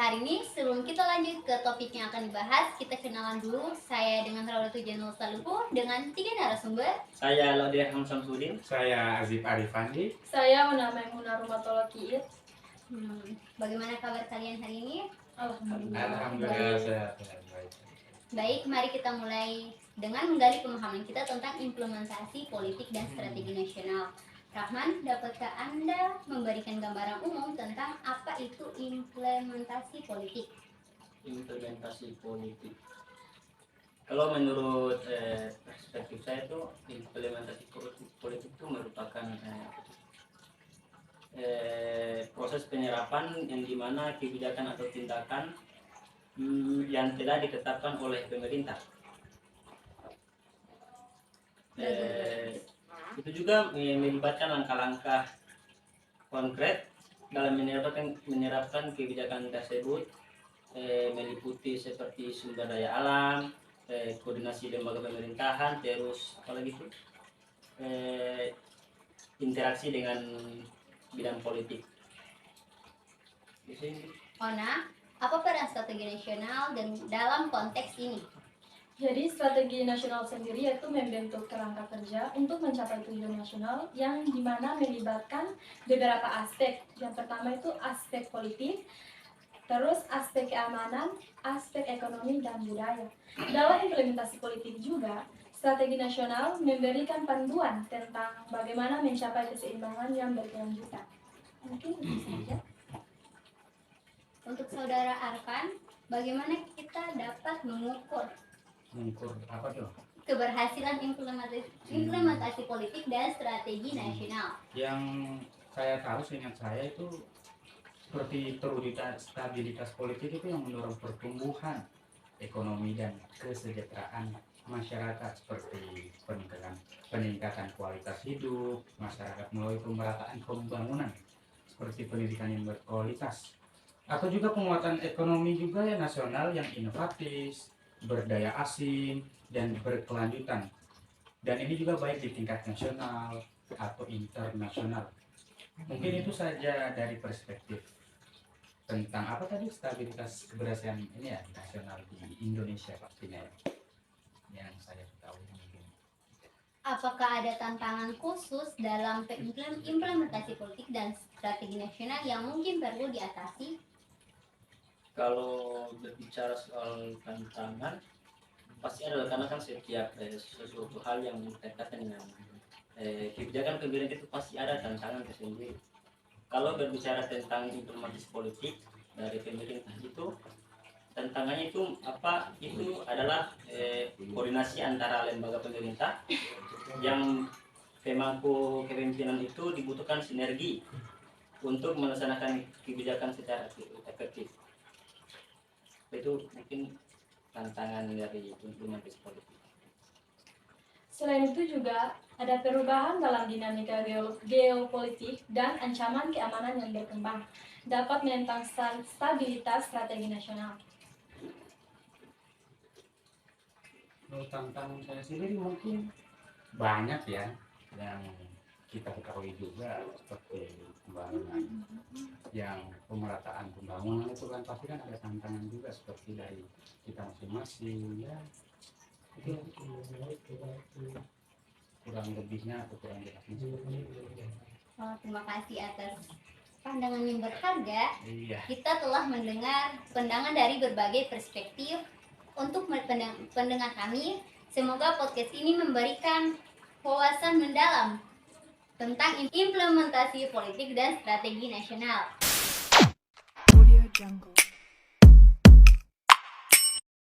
hari ini, sebelum kita lanjut ke topik yang akan dibahas, kita kenalan dulu. Saya dengan Rawatu Janul Saluhu dengan 3 narasumber. Saya Laudia Hamsamsudin. Saya Azif Arifandi. Saya Muna Rumatullah Kiit. Bagaimana kabar kalian hari ini? Alhamdulillah sehat. Baik, mari kita mulai dengan menggali pemahaman kita tentang implementasi politik dan strategi nasional. Rahman, dapatkah Anda memberikan gambaran umum tentang apa itu implementasi politik? Implementasi politik. Kalau menurut perspektif saya itu implementasi politik itu merupakan proses penyerapan yang dimana kebijakan atau tindakan yang telah ditetapkan oleh pemerintah. Itu juga melibatkan langkah-langkah konkret dalam menyerapkan kebijakan tersebut, meliputi seperti sumber daya alam, koordinasi lembaga pemerintahan, terus apalagi itu interaksi dengan bidang politik. Ona, apa peran strategi nasional dan dalam konteks ini? Jadi strategi nasional sendiri yaitu membentuk kerangka kerja untuk mencapai tujuan nasional yang dimana melibatkan beberapa aspek. Yang pertama itu aspek politik, terus aspek keamanan, aspek ekonomi dan budaya. Dalam implementasi politik juga, strategi nasional memberikan panduan tentang bagaimana mencapai keseimbangan yang berkelanjutan. Mungkin itu saja. Untuk saudara Arfan, bagaimana kita dapat mengukur Apa tuh? keberhasilan implementasi politik dan strategi nasional? Yang saya tahu, seingat saya itu seperti terwujudnya stabilitas politik itu yang mendorong pertumbuhan ekonomi dan kesejahteraan masyarakat, seperti peningkatan kualitas hidup masyarakat melalui pemerataan pembangunan seperti pendidikan yang berkualitas, atau juga penguatan ekonomi juga ya nasional yang inovatif, berdaya asing dan berkelanjutan. Dan ini juga baik di tingkat nasional atau internasional. Mungkin itu saja dari perspektif tentang apa tadi stabilitas keberhasilan ini ya nasional di Indonesia pastinya ya, yang saya tahu mungkin. Apakah ada tantangan khusus dalam implementasi politik dan strategi nasional yang mungkin perlu diatasi? Kalau berbicara soal tantangan, pasti ada, karena kan setiap sesuatu hal yang berkaitan dengan kebijakan pemerintah itu pasti ada tantangan tersendiri. Kalau berbicara tentang implementasi politik dari pemerintah itu, tantangannya itu apa? Itu adalah koordinasi antara lembaga pemerintah yang pemangku kepemimpinan itu dibutuhkan sinergi untuk melaksanakan kebijakan secara efektif. Itu mungkin tantangan dari implementasi politik. Selain itu juga ada perubahan dalam dinamika geopolitik dan ancaman keamanan yang berkembang dapat menentang stabilitas strategi nasional. Tantangan saya sendiri mungkin banyak ya, yang kita ketahui juga seperti pembangunan, yang pemerataan pembangunan itu kan pasti kan ada tantangan juga seperti dari kita masing-masing ya, itu kurang lebihnya atau kurang lebihnya seperti itu. Terima kasih atas pandangan yang berharga. Iya. Kita telah mendengar pandangan dari berbagai perspektif. Untuk pendengar kami, semoga podcast ini memberikan wawasan mendalam tentang implementasi politik dan strategi nasional. Audio Jungle.